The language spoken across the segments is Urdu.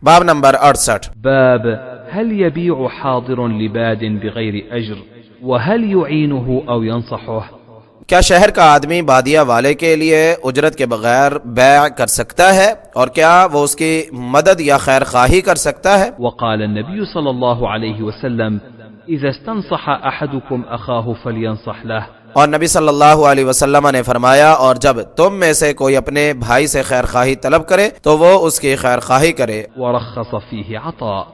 باب نمبر 68 باب هل يبيع حاضر لباد بغير أجر وهل يعينه أو ينصحه؟ کیا شہر کا آدمی بادیہ والے کے لیے اجرت کے بغیر بیع کر سکتا ہے اور کیا وہ اس کی مدد یا خیر خواہی کر سکتا ہے؟ وقال النبي صلى الله عليه وسلم إذا استنصح أحدكم أخاه فلينصح له. اور نبی صلی اللہ علیہ وسلم نے فرمایا اور جب تم میں سے کوئی اپنے بھائی سے خیر خواہی طلب کرے تو وہ اس کی خیر خواہی کرے. ورخص فيه عطاء.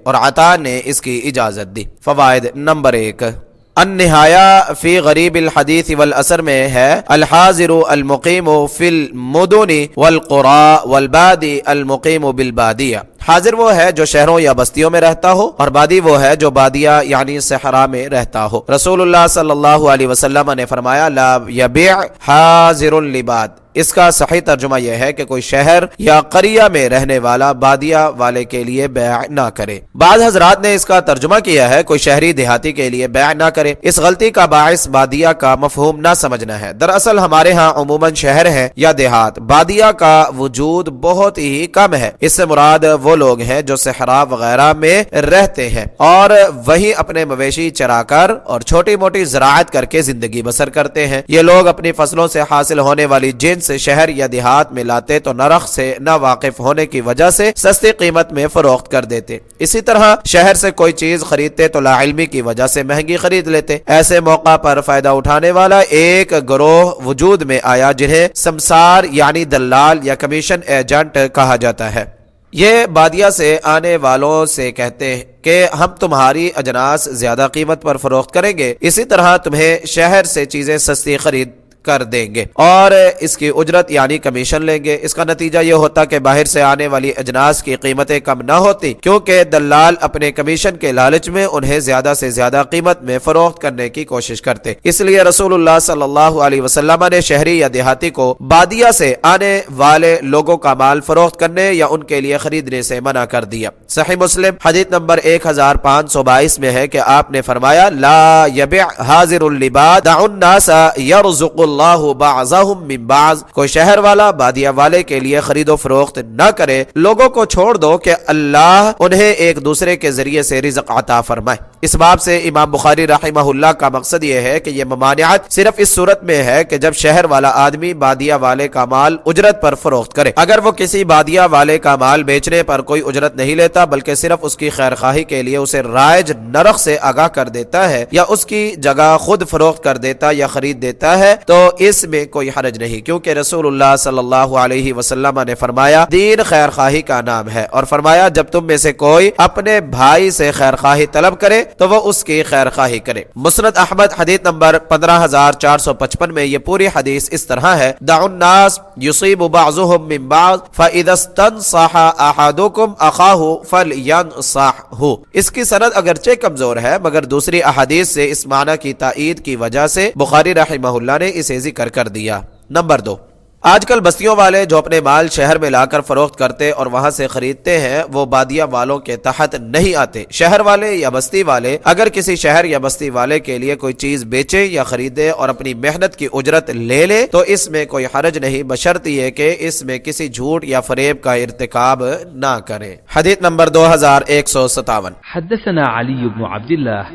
اور عطا نے اس کی اجازت دی. فوائد نمبر 1 النہایہ فی غریب الحدیث والاثر میں ہے الحاضر المقیم فی المدن والقرى والبادی المقیم بالبادیہ. حاضر وہ ہے جو شہروں یا بستیوں میں رہتا ہو اور بادی وہ ہے جو بادیہ یعنی صحرا میں رہتا ہو. رسول اللہ صلی اللہ علیہ وسلم نے فرمایا لا یبیع حاضر لباد. اس کا صحیح ترجمہ یہ ہے کہ کوئی شہر یا قریہ میں رہنے والا بادیہ والے کے لیے بیع نہ کرے. بعض حضرات نے اس کا ترجمہ کیا ہے کوئی شہری دیہاتی کے لیے بیع نہ کرے. اس غلطی کا باعث بادیہ کا مفہوم نہ سمجھنا ہے. دراصل ہمارے ہاں عموماً شہر ہے یا دیہات، بادیہ کا وجود بہت ہی کم ہے. اس سے مراد وہ لوگ ہیں جو صحرا وغیرہ میں رہتے ہیں اور وہی اپنے مویشی چرا کر اور چھوٹی موٹی زراعت کر کے زندگی بسر کرتے ہیں. یہ لوگ اپنی فصلوں سے حاصل ہونے والی جنس سے شہر یا دیہات میں لاتے تو نرخ سے نہ واقف ہونے کی وجہ سے سستی قیمت میں فروخت کر دیتے. اسی طرح شہر سے کوئی چیز خریدتے تو لا علمی کی وجہ سے مہنگی خرید لیتے. ایسے موقع پر فائدہ اٹھانے والا ایک گروہ وجود میں آیا جنہیں سمسار یعنی دلال یا کمیشن ایجنٹ کہا جاتا ہے. یہ بادیہ سے آنے والوں سے کہتے ہیں کہ ہم تمہاری اجناس زیادہ قیمت پر فروخت کریں گے، اسی طرح تمہیں شہر سے چیزیں سستی خرید کر دیں گے اور اس کی اجرت یعنی کمیشن لیں گے. اس کا نتیجہ یہ ہوتا کہ باہر سے آنے والی اجناس کی قیمتیں کم نہ ہوتی کیونکہ دلال اپنے کمیشن کے لالچ میں انہیں زیادہ سے زیادہ قیمت میں فروخت کرنے کی کوشش کرتے. اس لیے رسول اللہ صلی اللہ علیہ وسلم نے شہری یا دیہاتی کو بادیہ سے آنے والے لوگوں کا مال فروخت کرنے یا ان کے لیے خریدنے سے منع کر دیا. صحیح مسلم حدیث نمبر 1522 میں ہے کہ آپ نے فرمایا لا یبع حاضر لباد دعوا الناس یرزق اللہ بعضهم من بعض. کوئی شہر والا بادیہ والے کے لیے خرید و فروخت نہ کرے، لوگوں کو چھوڑ دو کہ اللہ انہیں ایک دوسرے کے ذریعے سے رزق عطا فرمائے. اس باب سے امام بخاری رحمہ اللہ کا مقصد یہ ہے کہ یہ ممانعت صرف اس صورت میں ہے کہ جب شہر والا آدمی بادیہ والے کا مال اجرت پر فروخت کرے. اگر وہ کسی بادیہ والے کا مال بیچنے پر کوئی اجرت نہیں لیتا بلکہ صرف اس کی خیر خواہی کے لیے اسے رائج نرخ سے آگاہ کر دیتا ہے یا اس کی جگہ خود فروخت کر دیتا یا خرید دیتا ہے تو اس میں کوئی حرج نہیں، کیونکہ رسول اللہ صلی اللہ علیہ وسلم نے فرمایا دین خیر خواہی کا نام ہے، اور فرمایا جب تم میں سے کوئی اپنے بھائی سے خیر خواہی طلب کرے تو وہ اس کی خیر خواہی کرے. مسند احمد حدیث نمبر 15455 میں یہ پوری حدیث اس طرح ہے دعوا الناس یصیب بعضهم من بعض فاذا استنصح احدكم اخاه فلينصحه. اس کی سند اگرچہ کمزور ہے مگر دوسری احادیث سے اس معنی کی تائید کی وجہ سے بخاری رحمہ اللہ نے اسے ذکر کر دیا. نمبر 2، آج کل بستیوں والے جو اپنے مال شہر میں لا کر فروخت کرتے اور وہاں سے خریدتے ہیں وہ بادیہ والوں کے تحت نہیں آتے. شہر والے یا بستی والے اگر کسی شہر یا بستی والے کے لیے کوئی چیز بیچے یا خریدے اور اپنی محنت کی اجرت لے لے تو اس میں کوئی حرج نہیں بشرط یہ کہ اس میں کسی جھوٹ یا فریب کا ارتکاب نہ کرے. حدیث نمبر 2157 حدثنا علي بن عبد الله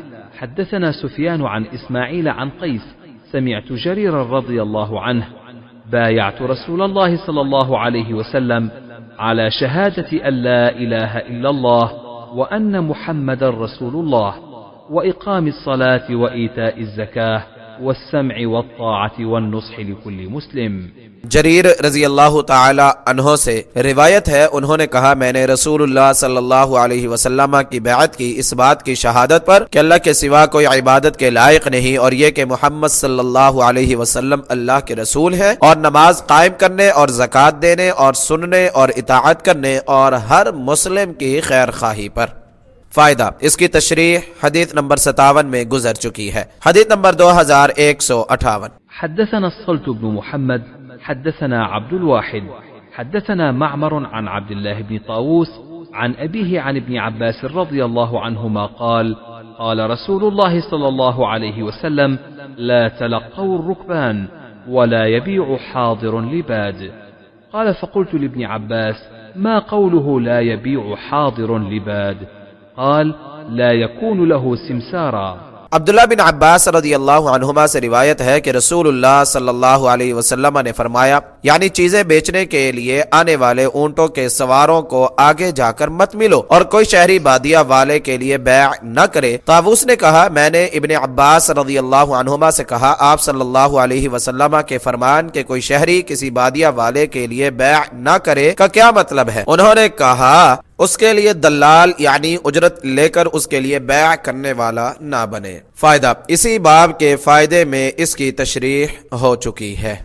حدثنا سفيان عن إسماعيل عن قيس سمعت جرير رضي الله عنه بايعت رسول الله صلى الله عليه وسلم على شهادة أن لا إله إلا الله وأن محمد رسول الله وإقام الصلاة وإيتاء الزكاة والسمع والطاعة والنصح لكل مسلم. جریر رضی اللہ تعالی عنہ سے روایت ہے انہوں نے کہا میں نے رسول اللہ صلی اللہ علیہ وسلم کی بیعت کی اس بات کی شہادت پر کہ اللہ کے سوا کوئی عبادت کے لائق نہیں اور یہ کہ محمد صلی اللہ علیہ وسلم اللہ کے رسول ہے، اور نماز قائم کرنے اور زکوٰۃ دینے اور سننے اور اطاعت کرنے اور ہر مسلم کی خیر خواہی پر. فائدہ، اس کی تشریح حدیث نمبر 57 میں گزر چکی ہے. حدیث نمبر 2158 حدثنا الصلت بن محمد حدثنا عبد الواحد حدثنا معمر عن عبد الله بن طاووس عن أبيه عن ابن عباس رضي الله عنهما قال قال رسول الله صلى الله عليه وسلم لا تلقوا الركبان ولا يبيع حاضر لباد. قال فقلت لابن عباس ما قوله لا يبيع حاضر لباد؟ قال لا يكون له سمسارا. عبداللہ بن عباس رضی اللہ عنہما سے روایت ہے کہ رسول اللہ صلی اللہ علیہ وسلم نے فرمایا، یعنی چیزیں بیچنے کے لیے آنے والے اونٹوں کے سواروں کو آگے جا کر مت ملو، اور کوئی شہری بادیہ والے کے لیے بیع نہ کرے۔ طاووس نے کہا، میں نے ابن عباس رضی اللہ عنہما سے کہا، آپ صلی اللہ علیہ وسلم کے فرمان کہ کوئی شہری کسی بادیہ والے کے لیے بیع نہ کرے کا کیا مطلب ہے؟ انہوں نے کہا، اس کے لیے دلال یعنی اجرت لے کر اس کے لیے بیع کرنے والا نہ بنے۔ فائدہ، اسی باب کے فائدے میں اس کی تشریح ہو چکی ہے۔